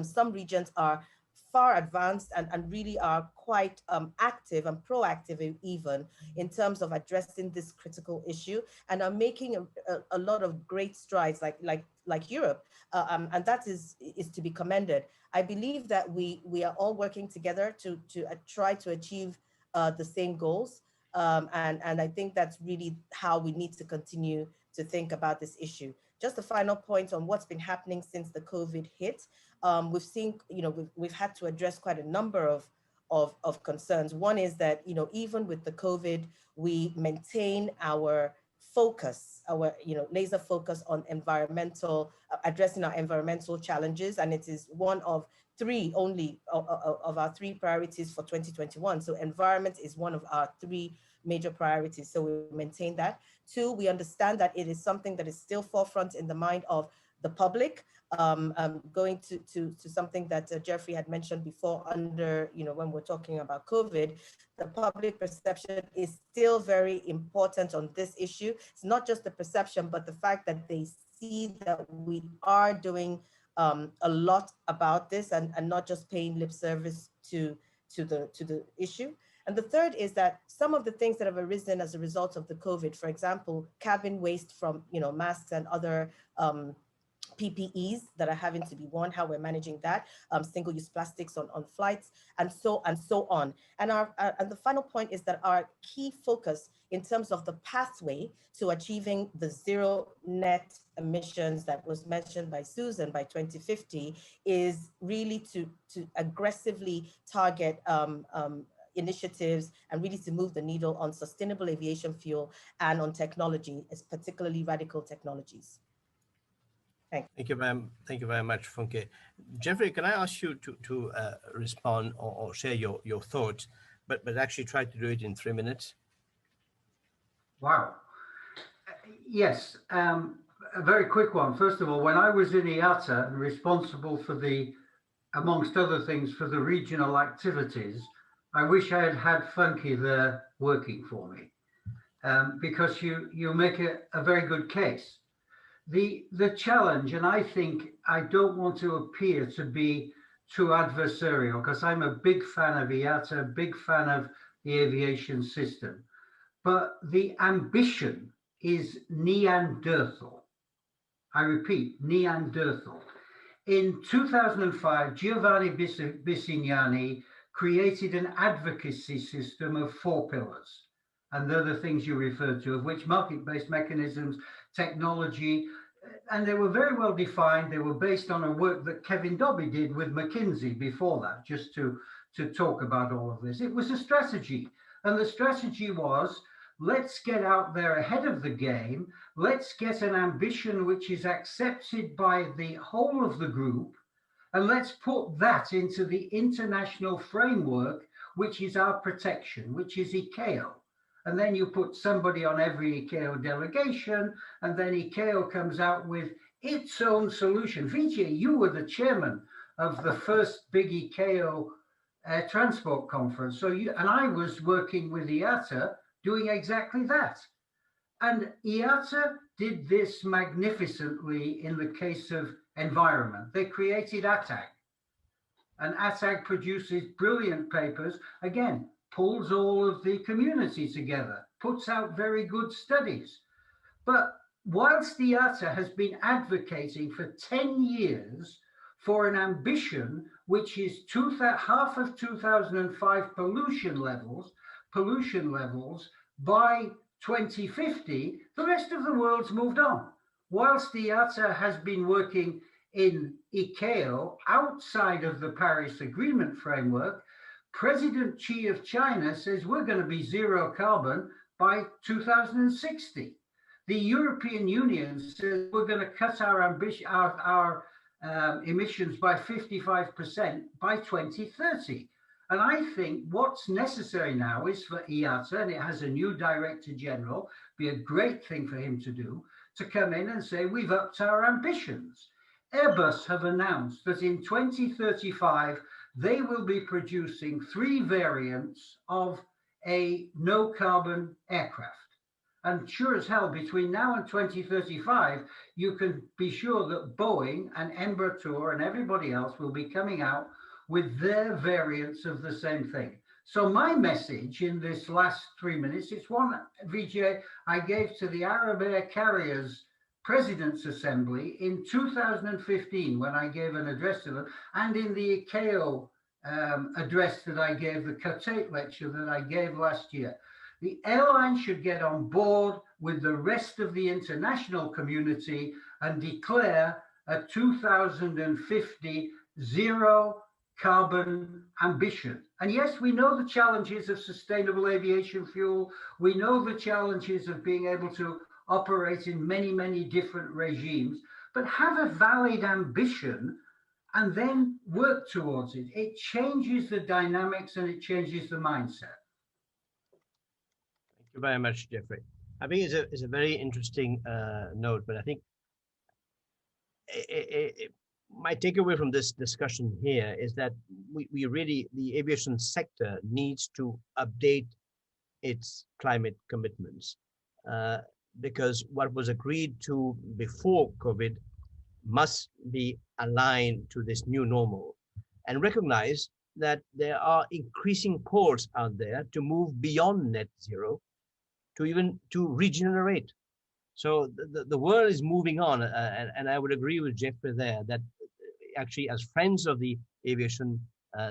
some regions are far advanced and really are quite active and proactive even in terms of addressing this critical issue, and are making a lot of great strides, like Europe, and that is to be commended. I believe that we are all working together to try to achieve the same goals, and I think that's really how we need to continue to think about this issue. Just a final point on what's been happening since the COVID hit. We've seen, we've had to address quite a number of concerns. One is that, even with the COVID, we maintain our focus, our laser focus on addressing our environmental challenges, and it is one of only of our 3 priorities for 2021. So environment is one of our 3 major priorities, so we maintain that. 2, we understand that it is something that is still forefront in the mind of the public. Going to something that Jeffrey had mentioned before, under, when we're talking about COVID, the public perception is still very important on this issue. It's not just the perception, but the fact that they see that we are doing a lot about this, and not just paying lip service to the issue. And the third is that some of the things that have arisen as a result of the COVID, for example, cabin waste from masks and other PPEs that are having to be worn, how we're managing that, single-use plastics on flights, and so on. And and the final point is that our key focus in terms of the pathway to achieving the zero net emissions that was mentioned by Susan by 2050 is really to aggressively target initiatives and really to move the needle on sustainable aviation fuel and on technology, particularly radical technologies. Thanks. Thank you very much, Funke. Jeffrey, can I ask you to respond or share your thoughts, but actually try to do it in 3 minutes? Wow. Yes. a very quick one. First of all, when I was in IATA and responsible for amongst other things, for the regional activities, I wish I had had Funky there working for me, because you make a very good case. The challenge, and I think I don't want to appear to be too adversarial, because I'm a big fan of IATA, big fan of the aviation system, but the ambition is Neanderthal. I repeat, Neanderthal. In 2005, Giovanni Bisignani created an advocacy system of 4 pillars. And they're the things you referred to, of which market-based mechanisms, technology, and they were very well defined. They were based on a work that Kevin Dobby did with McKinsey before that, just to talk about all of this. It was a strategy. And the strategy was, let's get out there ahead of the game. Let's get an ambition which is accepted by the whole of the group. And let's put that into the international framework, which is our protection, which is ICAO. And then you put somebody on every ICAO delegation, and then ICAO comes out with its own solution. Vijay, you were the chairman of the first big ICAO air transport conference. And I was working with IATA doing exactly that. And IATA did this magnificently in the case of environment. They created ATAG. And ATAG produces brilliant papers, again, pulls all of the community together, puts out very good studies. But whilst IATA has been advocating for 10 years for an ambition which is half of 2005 pollution levels by 2050, the rest of the world's moved on. Whilst IATA has been working in ICAO outside of the Paris Agreement framework, President Xi of China says we're going to be zero carbon by 2060. The European Union says we're going to cut our emissions by 55% by 2030. And I think what's necessary now is for IATA, and it has a new director general, be a great thing for him to do, to come in and say we've upped our ambitions. Airbus have announced that in 2035, they will be producing 3 variants of a no carbon aircraft. And sure as hell, between now and 2035, you can be sure that Boeing and Embraer and everybody else will be coming out with their variants of the same thing. So my message in this last 3 minutes, it's one, Vijay, I gave to the Arab Air Carriers President's Assembly in 2015 when I gave an address to them, and in the ICAO address that I gave, the Qatar lecture that I gave last year. The airline should get on board with the rest of the international community and declare a 2050 zero carbon ambition. And yes, we know the challenges of sustainable aviation fuel. We know the challenges of being able to operate in many, many different regimes, but have a valid ambition and then work towards it. It changes the dynamics and it changes the mindset. Thank you very much, Jeffrey. I think it's a very interesting note, but I think my takeaway from this discussion here is that we really, the aviation sector needs to update its climate commitments. Because what was agreed to before COVID must be aligned to this new normal, and recognize that there are increasing calls out there to move beyond net zero, to regenerate. So the world is moving on, and I would agree with Jeffrey there that actually, as friends of the aviation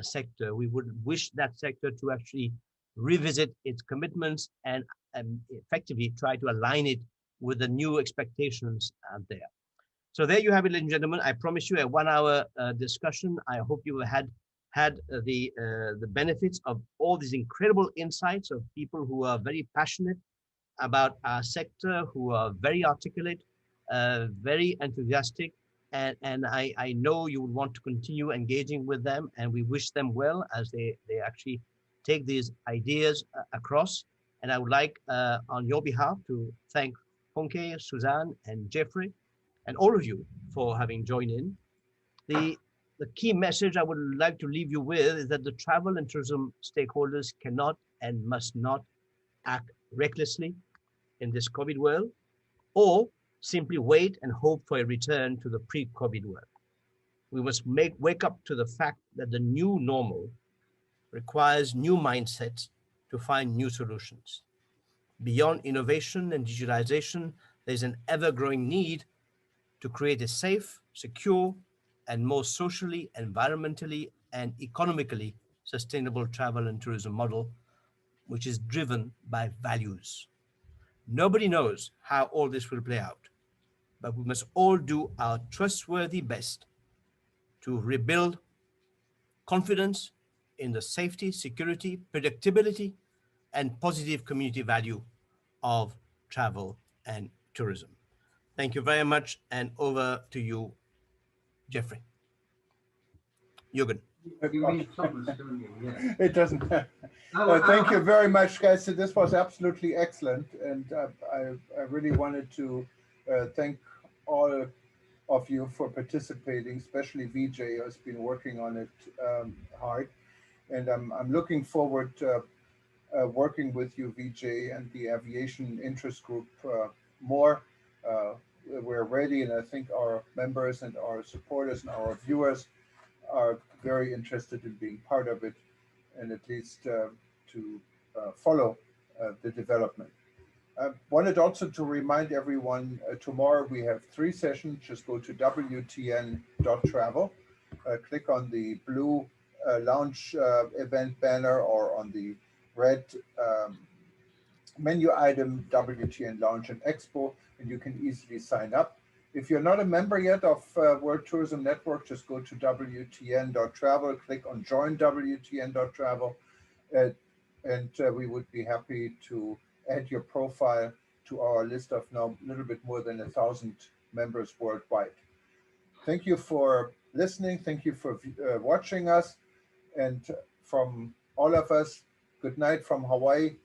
sector, we would wish that sector to actually revisit its commitments and effectively try to align it with the new expectations out there. So there you have it, ladies and gentlemen. I promise you a 1-hour discussion. I hope you had the benefits of all these incredible insights of people who are very passionate about our sector, who are very articulate, very enthusiastic, and I know you would want to continue engaging with them, and we wish them well as they actually take these ideas across. And I would like, on your behalf, to thank Funke, Suzanne, and Jeffrey and all of you for having joined in. The key message I would like to leave you with is that the travel and tourism stakeholders cannot and must not act recklessly in this COVID world, or simply wait and hope for a return to the pre-COVID world. We must wake up to the fact that the new normal requires new mindsets to find new solutions. Beyond innovation and digitalization, there's an ever-growing need to create a safe, secure, and more socially, environmentally, and economically sustainable travel and tourism model, which is driven by values. Nobody knows how all this will play out, but we must all do our trustworthy best to rebuild confidence in the safety, security, predictability, and positive community value of travel and tourism. Thank you very much, and over to you, Jeffrey. Jürgen. You mean Thomas, don't you? Yeah. It doesn't. Oh, Thank you very much, guys. So this was absolutely excellent, and I really wanted to thank all of you for participating, especially VJ, who has been working on it hard. And I'm looking forward to working with you, VJ, and the Aviation Interest Group more. We're ready, and I think our members and our supporters and our viewers are very interested in being part of it, and at least to follow the development. I wanted also to remind everyone, tomorrow we have 3 sessions. Just go to wtn.travel, click on the blue lounge event banner, or on the red menu item WTN Lounge and Expo, and you can easily sign up. If you're not a member yet of World Tourism Network, just go to wtn.travel, click on join wtn.travel, and we would be happy to add your profile to our list of now a little bit more than 1,000 members worldwide. Thank you for listening. Thank you for watching us. And from all of us, good night from Hawaii.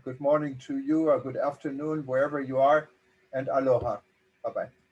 Good morning to you, or good afternoon, wherever you are, and aloha. Bye-bye.